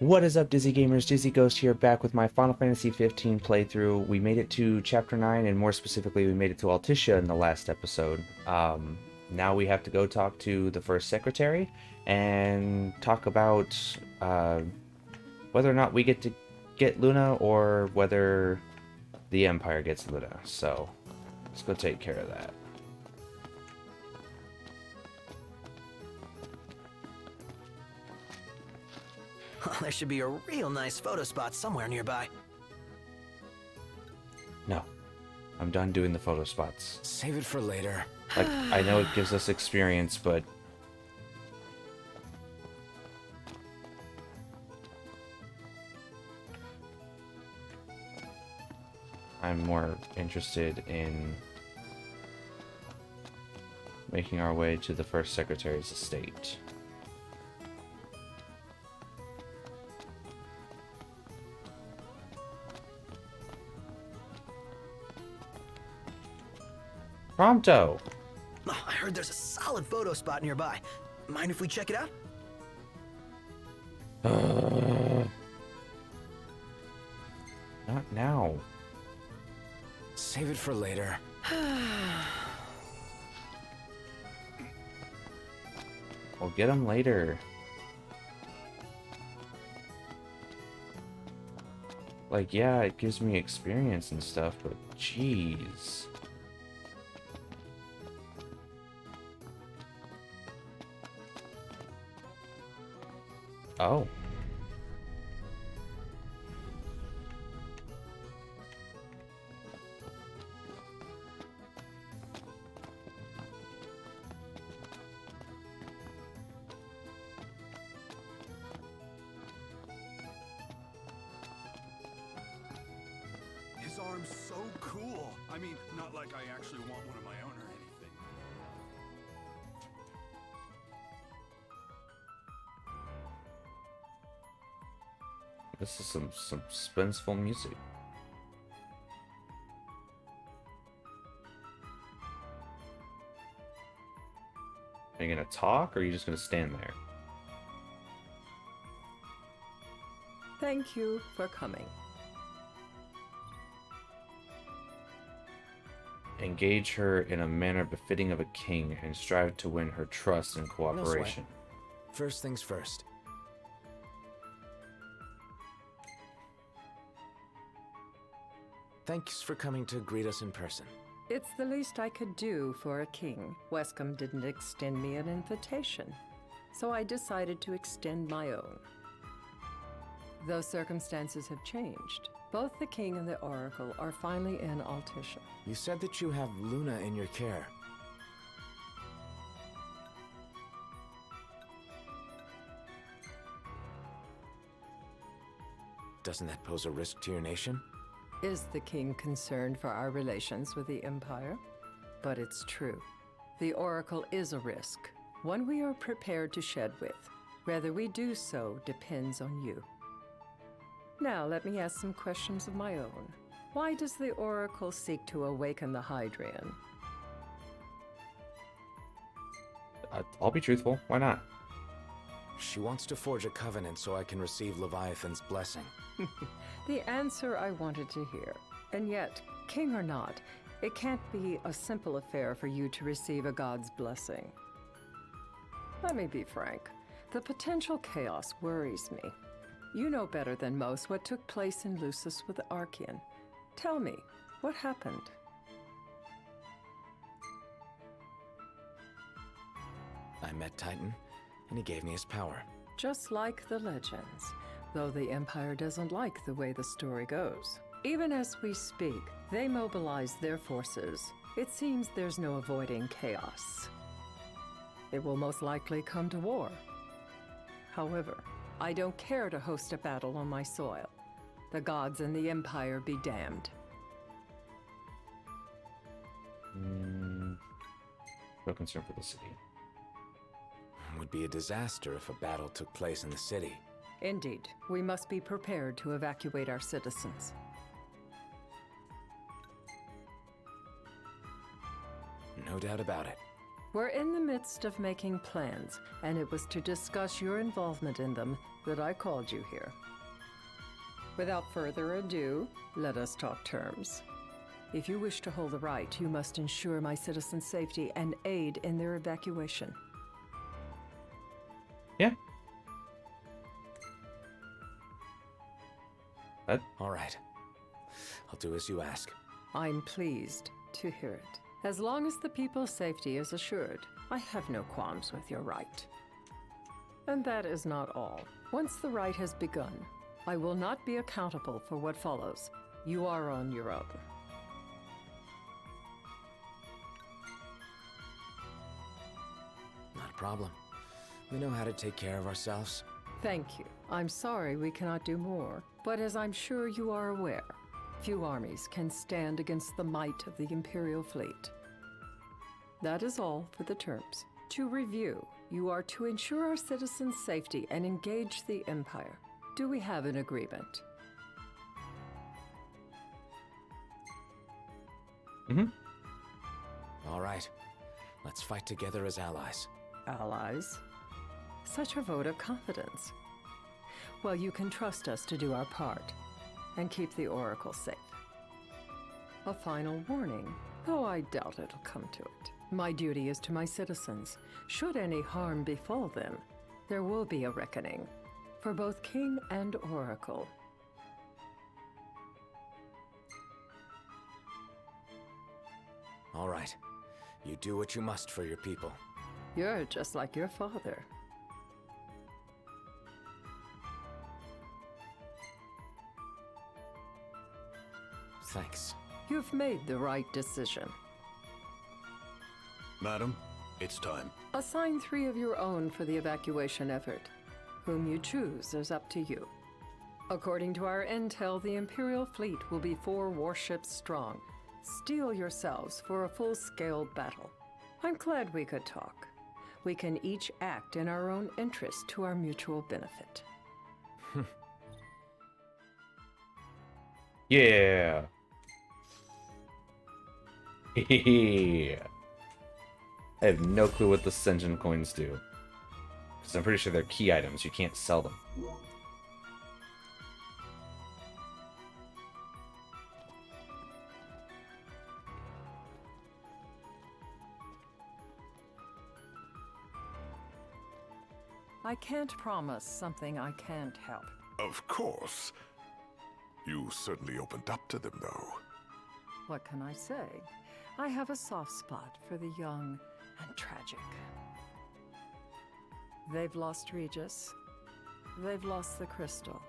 What is up, Dizzy Gamers? Dizzy Ghost here, back with my Final Fantasy 15 playthrough. We made it to Chapter 9, and more specifically, we made it to Altissia in the last episode. Now we have to go talk to the first secretary and talk about whether or not we get to get Luna or whether the Empire gets Luna. So, let's go take care of that. There should be a real nice photo spot somewhere nearby. No, I'm done doing the photo spots. Save it for later. Like, I know it gives us experience, but I'm more interested in making our way to the first secretary's estate. Prompto! Oh, I heard there's a solid photo spot nearby. Mind if we check it out? Not now. Save it for later. We'll get them later. Like, yeah, it gives me experience and stuff, but jeez. Oh. His arm's so cool. I mean, not like I actually want one of my own or anything. This is some suspenseful music. Are you gonna talk, or are you just gonna stand there? Thank you for coming. Engage her in a manner befitting of a king, and strive to win her trust and cooperation. First things first. Thanks for coming to greet us in person. It's the least I could do for a king. Wescom didn't extend me an invitation, so I decided to extend my own. Though circumstances have changed, both the king and the oracle are finally in Altissia. You said that you have Luna in your care. Doesn't that pose a risk to your nation? Is the king concerned for our relations with the Empire? But it's true. The oracle is a risk, one we are prepared to shed with. Whether we do so depends on you. Now, let me ask some questions of my own. Why does the Oracle seek to awaken the Hydrian? I'll be truthful. Why not? She wants to forge a covenant so I can receive Leviathan's blessing. The answer I wanted to hear. And yet, king or not, it can't be a simple affair for you to receive a god's blessing. Let me be frank. The potential chaos worries me. You know better than most what took place in Lucis with the Archean. Tell me, what happened? I met Titan, and he gave me his power. Just like the legends, though the Empire doesn't like the way the story goes. Even as we speak, they mobilize their forces. It seems there's no avoiding chaos. It will most likely come to war. However, I don't care to host a battle on my soil. The gods and the Empire be damned. No concern for the city. It would be a disaster if a battle took place in the city. Indeed, we must be prepared to evacuate our citizens. No doubt about it. We're in the midst of making plans, and it was to discuss your involvement in them that I called you here. Without further ado, let us talk terms. If you wish to hold the right, you must ensure my citizens' safety and aid in their evacuation. Yeah. All right. I'll do as you ask. I'm pleased to hear it. As long as the people's safety is assured, I have no qualms with your right. And that is not all. Once the right has begun, I will not be accountable for what follows. You are on your own. Not a problem. We know how to take care of ourselves. Thank you. I'm sorry we cannot do more, but as I'm sure you are aware, few armies can stand against the might of the Imperial fleet. That is all for the terms. To review, you are to ensure our citizens' safety and engage the Empire. Do we have an agreement? All right. Let's fight together as allies. Allies? Such a vote of confidence. Well, you can trust us to do our part and keep the Oracle safe. A final warning, though I doubt it'll come to it. My duty is to my citizens. Should any harm befall them, there will be a reckoning for both King and Oracle. All right. You do what you must for your people. You're just like your father. Thanks. You've made the right decision. Madam, it's time. Assign 3 of your own for the evacuation effort. Whom you choose is up to you. According to our intel, the Imperial fleet will be 4 warships strong. Steel yourselves for a full-scale battle. I'm glad we could talk. We can each act in our own interest to our mutual benefit. Yeah. Yeah. I have no clue what the Senjin coins do. Because I'm pretty sure they're key items. You can't sell them. I can't promise something I can't help. Of course. You certainly opened up to them, though. What can I say? I have a soft spot for the young and tragic. They've lost Regis. They've lost the crystal.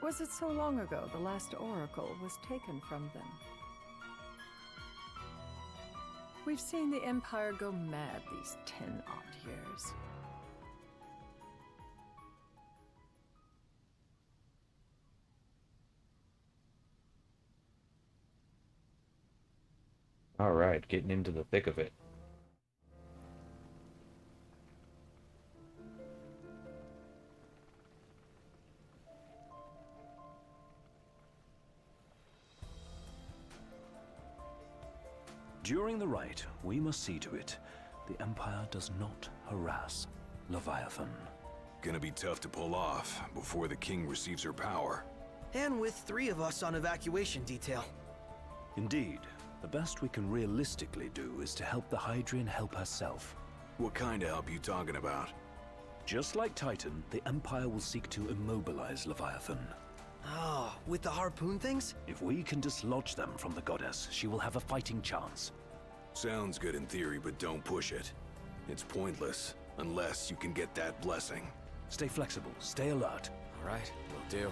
Was it so long ago the last oracle was taken from them? We've seen the Empire go mad these 10-odd years. All right, getting into the thick of it. During the rite, we must see to it the Empire does not harass Leviathan. Gonna be tough to pull off before the king receives her power. And with 3 of us on evacuation detail. Indeed, the best we can realistically do is to help the Hydrian help herself. What kind of help you talking about? Just like Titan, the Empire will seek to immobilize Leviathan. Oh, with the harpoon things? If we can dislodge them from the goddess, she will have a fighting chance. Sounds good in theory, but don't push it. It's pointless, unless you can get that blessing. Stay flexible, stay alert. All right, will do.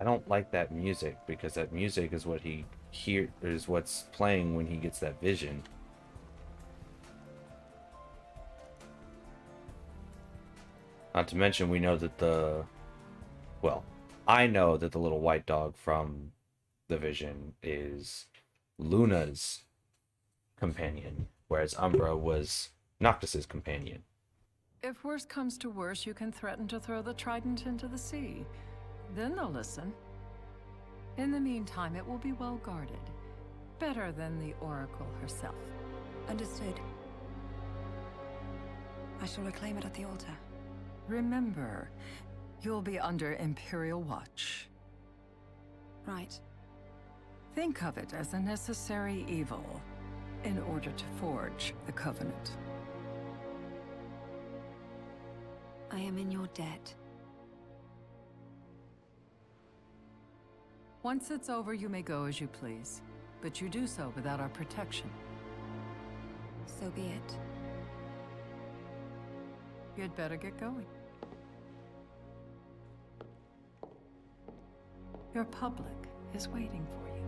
I don't like that music because that music is what is what's playing when he gets that vision. Not to mention, we know that I know that the little white dog from the vision is Luna's companion, whereas Umbra was Noctis's companion. If worse comes to worse, you can threaten to throw the trident into the sea. Then they'll listen. In the meantime, it will be well guarded. Better than the Oracle herself. Understood. I shall reclaim it at the altar. Remember, you'll be under Imperial watch. Right. Think of it as a necessary evil in order to forge the Covenant. I am in your debt. Once it's over, you may go as you please, but you do so without our protection. So be it. You'd better get going. Your public is waiting for you.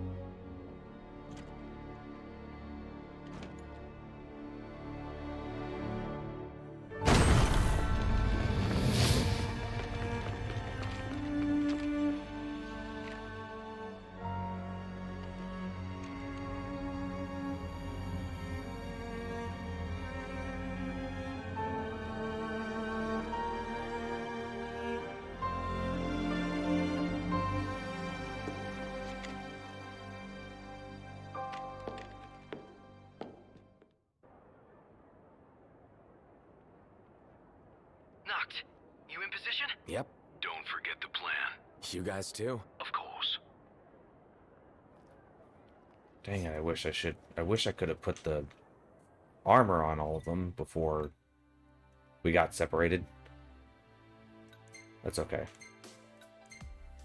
Noct, you in position? Yep. Don't forget the plan. You guys too? Of course. Dang it, I wish I could have put the armor on all of them before we got separated. That's okay.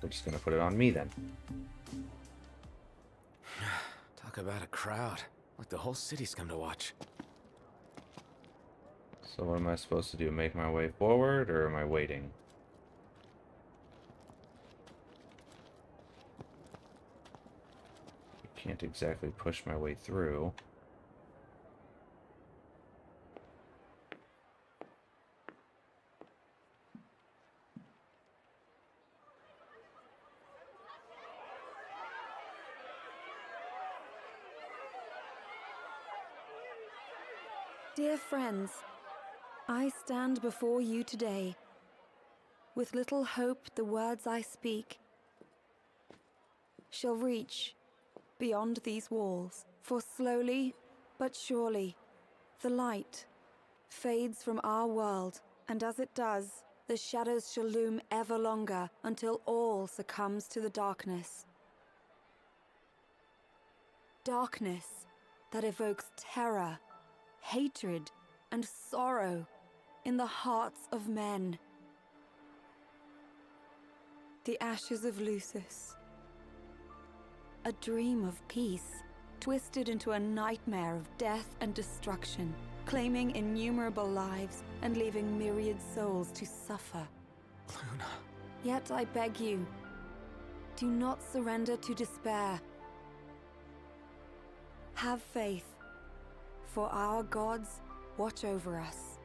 We're just gonna put it on me then. Talk about a crowd. Like the whole city's come to watch. So what am I supposed to do? Make my way forward, or am I waiting? I can't exactly push my way through. Dear friends, I stand before you today. With little hope the words I speak shall reach beyond these walls. For slowly but surely the light fades from our world, and as it does, the shadows shall loom ever longer until all succumbs to the darkness. Darkness that evokes terror, hatred, and sorrow in the hearts of men. The ashes of Lucis. A dream of peace, twisted into a nightmare of death and destruction, claiming innumerable lives and leaving myriad souls to suffer. Luna. Yet I beg you, do not surrender to despair. Have faith, for our gods watch over us.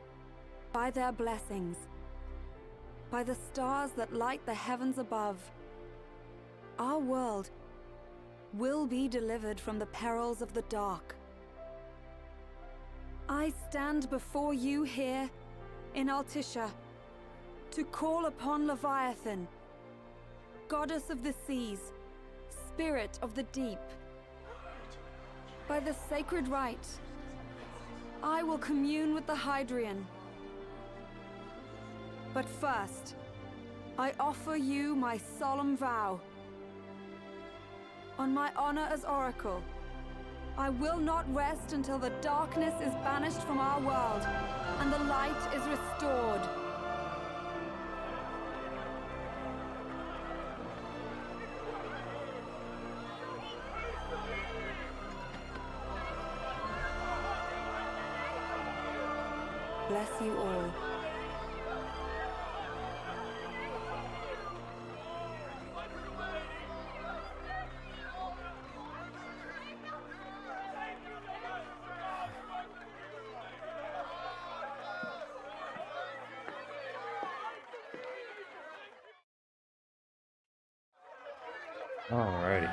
By their blessings, by the stars that light the heavens above, our world will be delivered from the perils of the dark. I stand before you here in Altissia to call upon Leviathan, goddess of the seas, spirit of the deep. By the sacred rite, I will commune with the Hydrian. But first, I offer you my solemn vow. On my honor as Oracle, I will not rest until the darkness is banished from our world and the light is restored. Bless you all. Alrighty.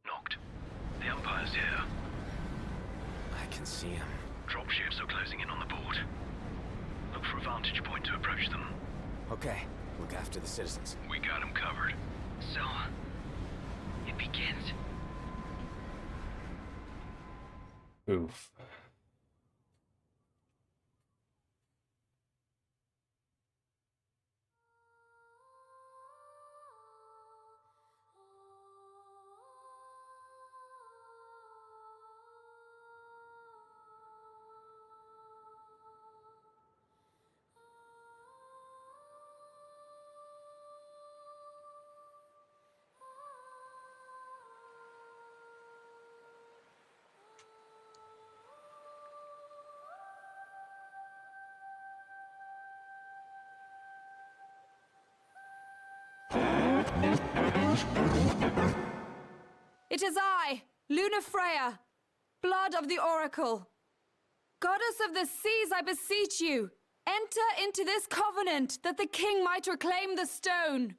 Knocked. The Empire's here. I can see him. Dropships are closing in on the port. Look for a vantage point to approach them. Okay, look after the citizens. We got him covered. So, it begins. Oof. It is I, Luna Freya, blood of the Oracle. Goddess of the seas, I beseech you, enter into this covenant that the king might reclaim the stone.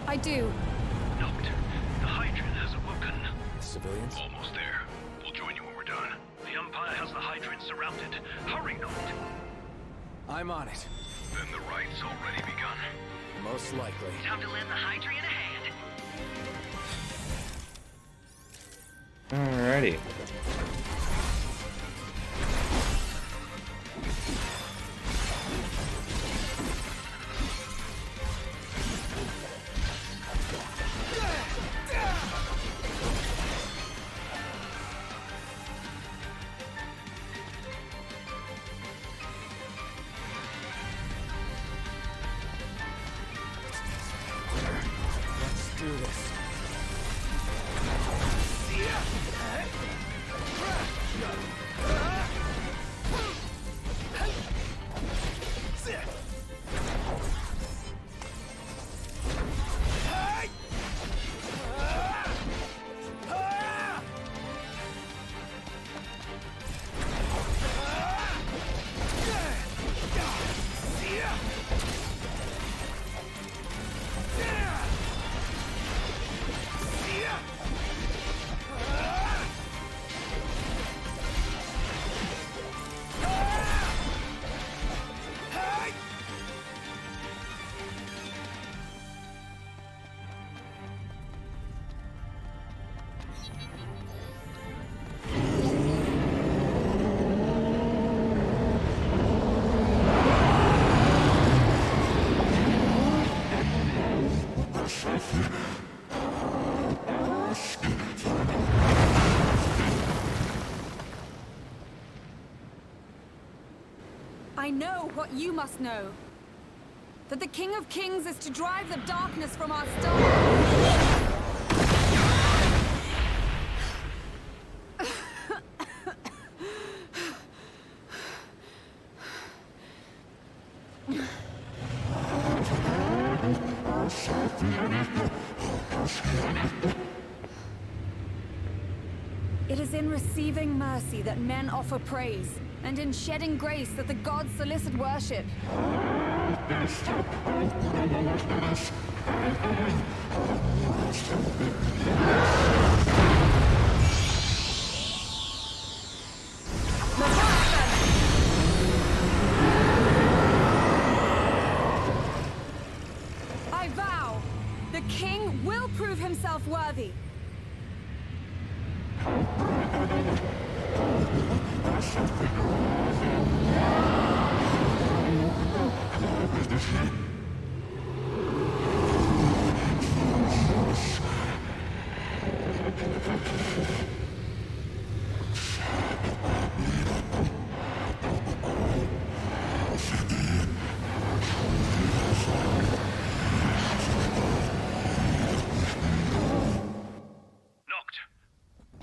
I do. Noct. The Hydrant has awoken. Civilians? Almost there. We'll join you when we're done. The Empire has the Hydrant surrounded. Hurry, Noct. I'm on it. Then the right's already begun. Most likely. Time to lend the Hydrant a hand. Alrighty. Let's do this. I know what you must know. That the King of Kings is to drive the darkness from our star. It is in receiving mercy that men offer praise, and in shedding grace that the gods solicit worship. I vow, the king will prove himself worthy. Noct.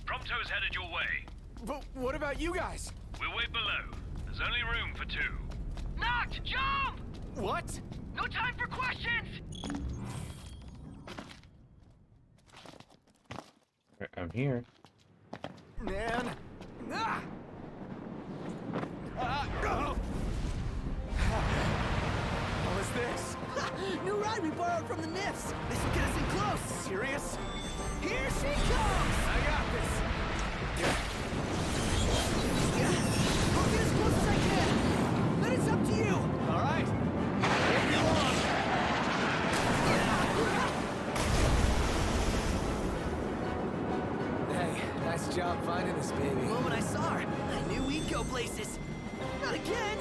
Prompto's headed your way. But what about you guys? We'll wait below. There's only room for two. Noct, jump! What? No time for questions! I'm here. Man. Ah! Oh. What was this? New ride we borrowed from the Nifs. This will get us in close. Serious? Here she comes! I got this. I'll get as close as I can. But it's up to you. All right. Move you on. Hey, nice job finding this baby. The moment I saw her, I knew we'd go places. Not again!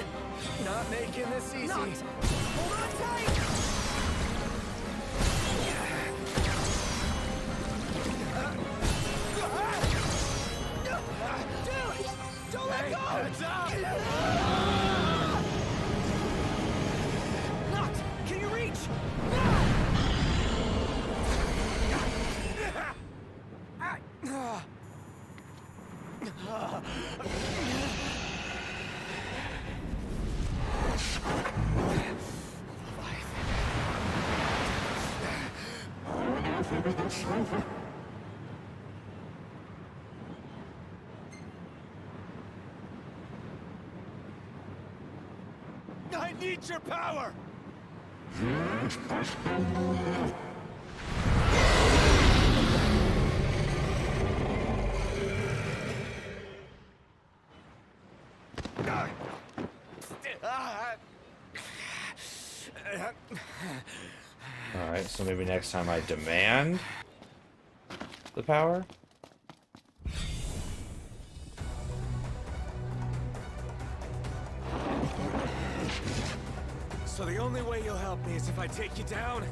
Not making this easy. Not! Hold on tight! Dude! Don't let go! Heads up! Not! Can you reach? I need your power! Alright, so maybe next time I demand the power? So the only way you'll help me is if I take you down?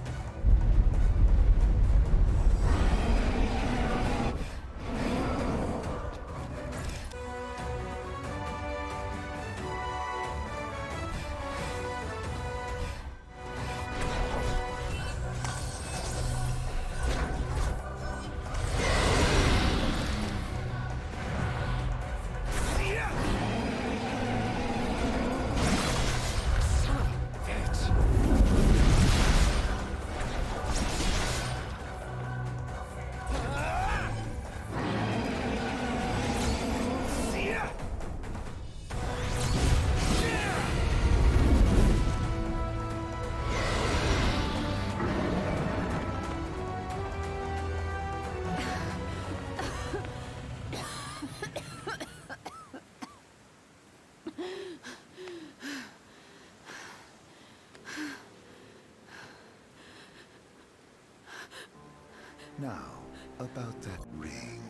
Now, about that ring.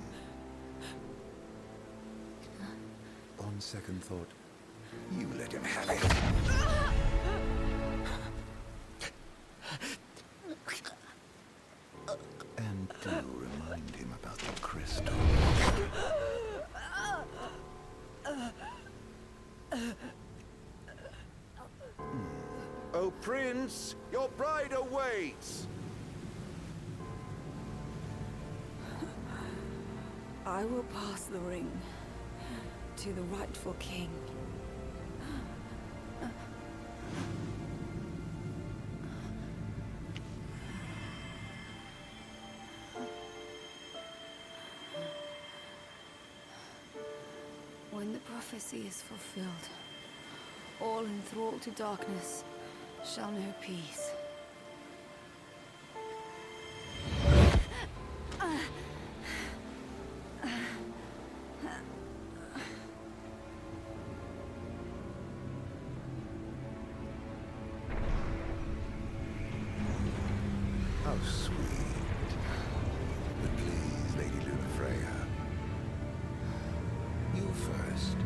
On second thought, you let him have it. And do remind him about the crystal. Oh, Prince, your bride awaits! I will pass the ring to the rightful king. When the prophecy is fulfilled, all enthralled to darkness shall know peace. How sweet. But please, Lady Lunafreya. You first.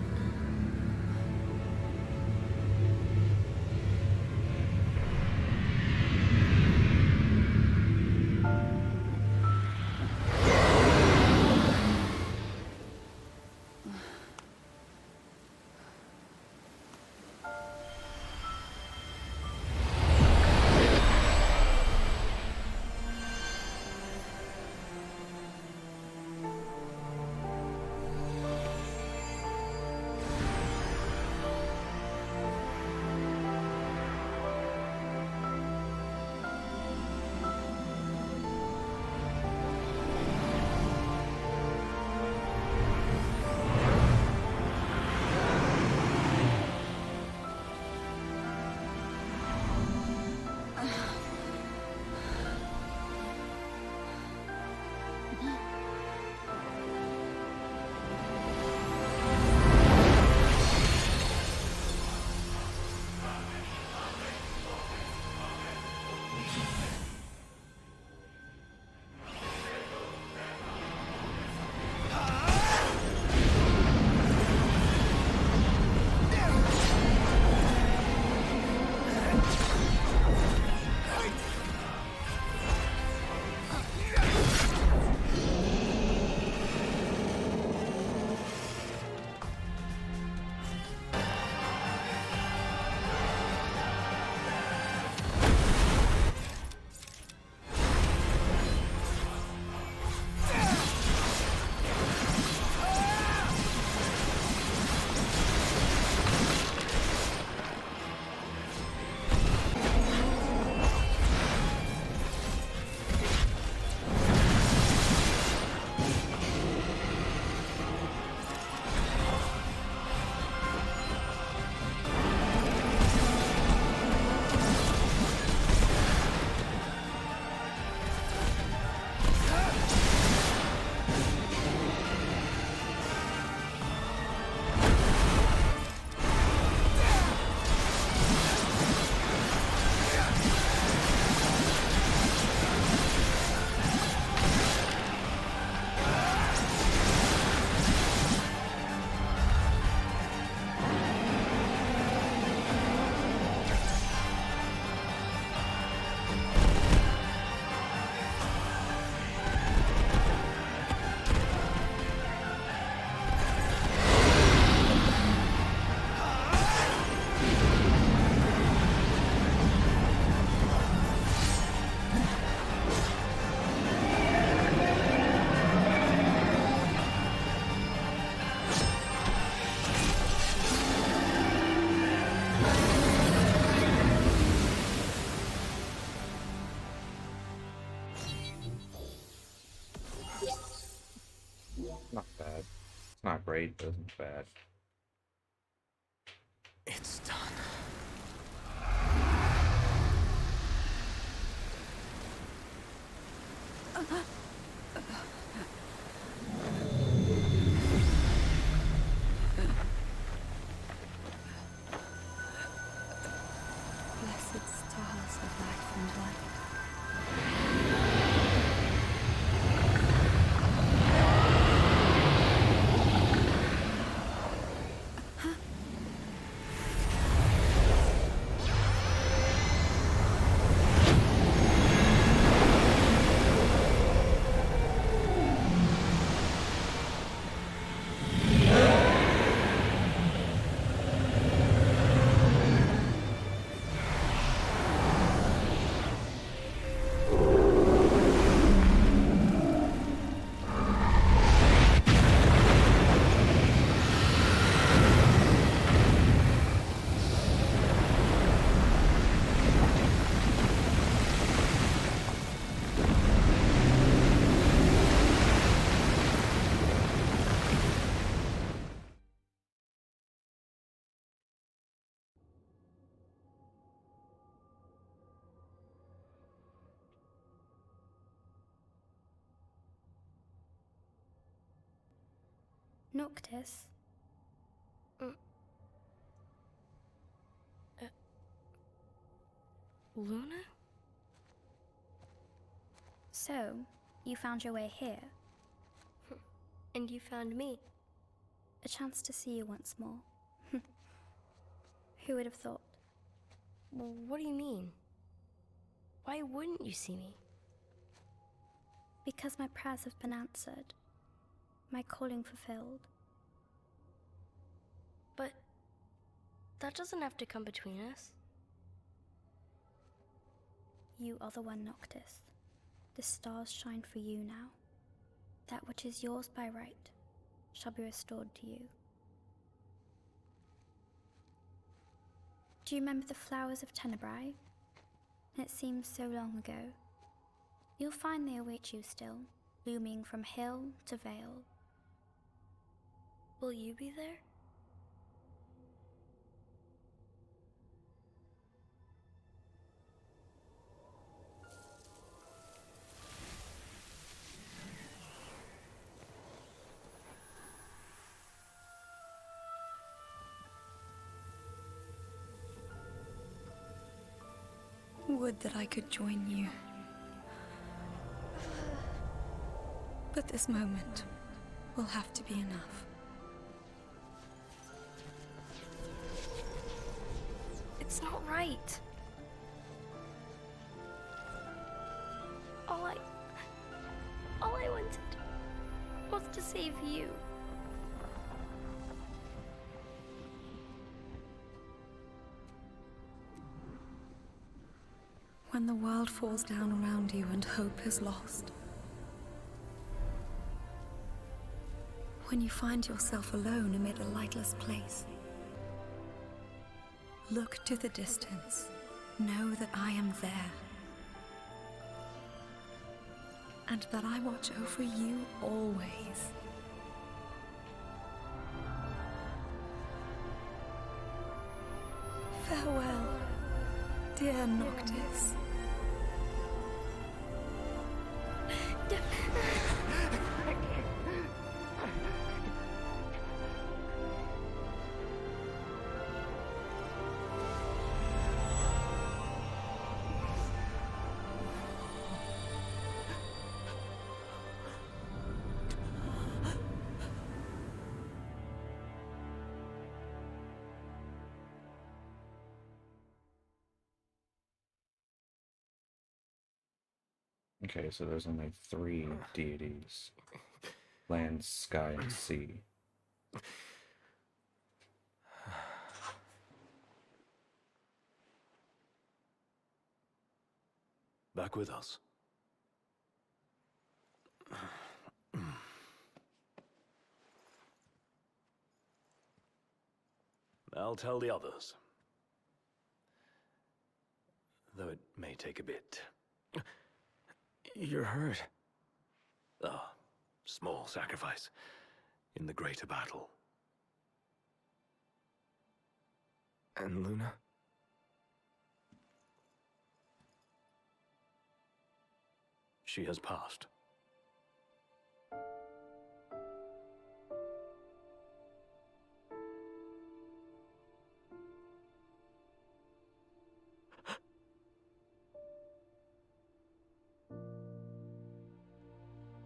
not great, but it's not bad. It's done. Blessed stars of life and light. Noctis? Luna? So, you found your way here? And you found me. A chance to see you once more. Who would have thought? What do you mean? Why wouldn't you see me? Because my prayers have been answered. My calling fulfilled. But that doesn't have to come between us. You are the one, Noctis. The stars shine for you now. That which is yours by right shall be restored to you. Do you remember the flowers of Tenebrae? It seems so long ago. You'll find they await you still, looming from hill to vale. Will you be there? Would that I could join you. But this moment will have to be enough. It's not right. All I wanted was to save you. When the world falls down around you and hope is lost. When you find yourself alone amid a lightless place. Look to the distance. Know that I am there. And that I watch over you always. Farewell, dear Noctis. Okay, so there's only 3 deities. Land, sky, and sea. Back with us. I'll tell the others. Though it may take a bit. You're hurt. Oh, small sacrifice. in the greater battle. And Luna? She has passed.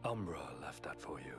Umbra left that for you.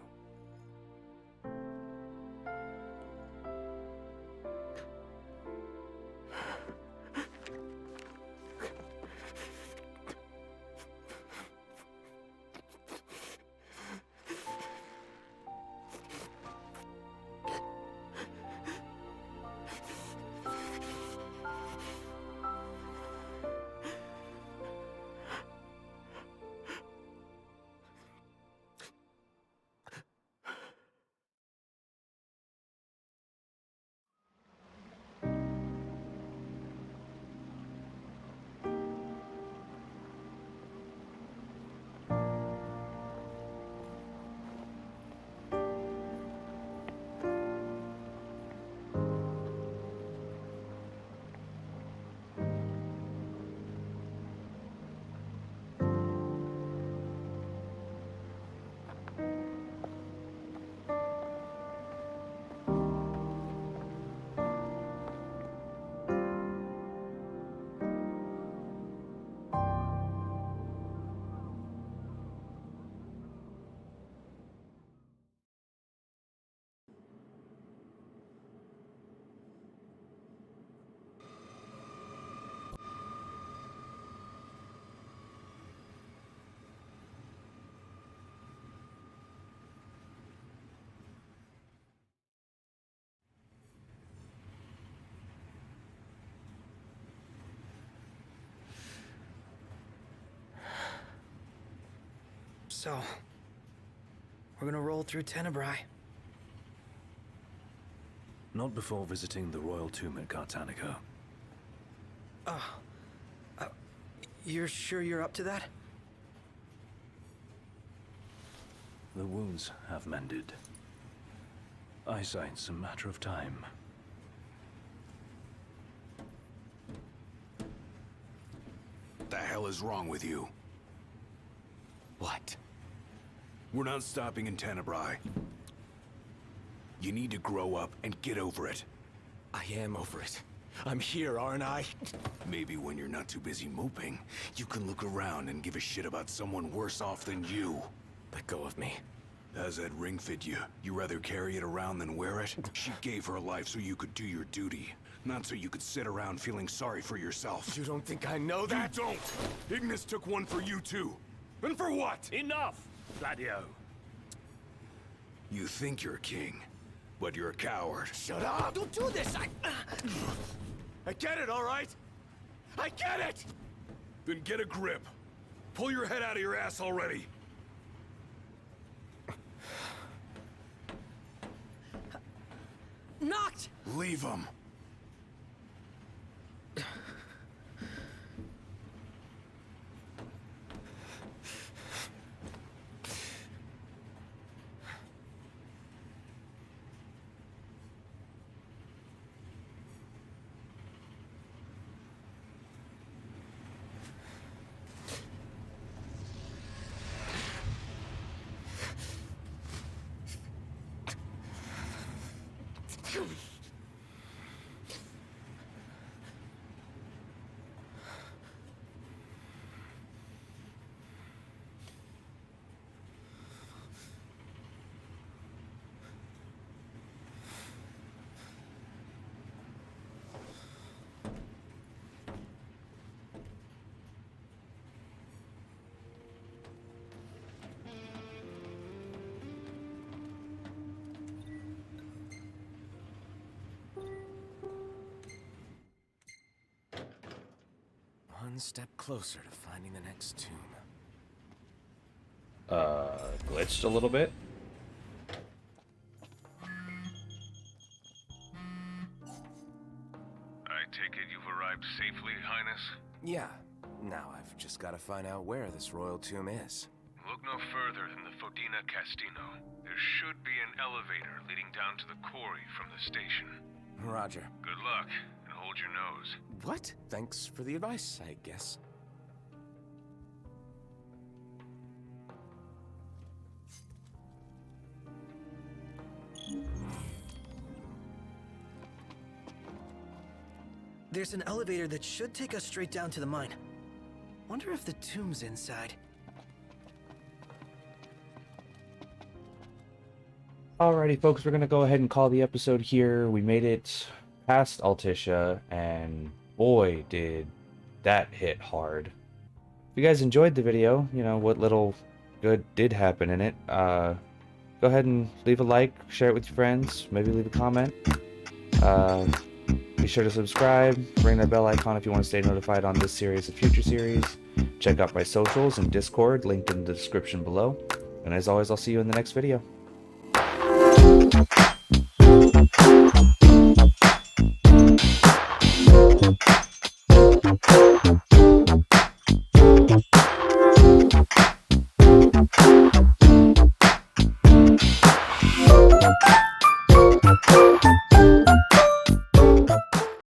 So, we're gonna roll through Tenebrae. Not before visiting the royal tomb at Cartanica. You're sure you're up to that? The wounds have mended. Eyesight's a matter of time. What the hell is wrong with you? What? We're not stopping in Tenebrae. You need to grow up and get over it. I am over it. I'm here, aren't I? Maybe when you're not too busy moping, you can look around and give a shit about someone worse off than you. Let go of me. How's that ring fit you? You rather carry it around than wear it? She gave her life so you could do your duty, not so you could sit around feeling sorry for yourself. You don't think I know that? You don't! Ignis took one for you too. And for what? Enough, Gladio. You think you're a king, but you're a coward. Shut up! Don't do this! I get it, all right? I get it! Then get a grip. Pull your head out of your ass already. Knocked! Leave him. One step closer to finding the next tomb. Glitched a little bit. I take it you've arrived safely, Highness? Yeah. Now I've just got to find out where this royal tomb is. Look no further than the Fodina Castino. There should be an elevator leading down to the quarry from the station. Roger. Good luck, and hold your nose. What? Thanks for the advice, I guess. There's an elevator that should take us straight down to the mine. Wonder if the tomb's inside. Alrighty, folks, we're going to go ahead and call the episode here. We made it past Altissia, and boy, did that hit hard. If you guys enjoyed the video, you know, what little good did happen in it, go ahead and leave a like, share it with your friends, maybe leave a comment. Be sure to subscribe, ring that bell icon if you want to stay notified on this series and future series. Check out my socials and Discord, linked in the description below. And as always, I'll see you in the next video.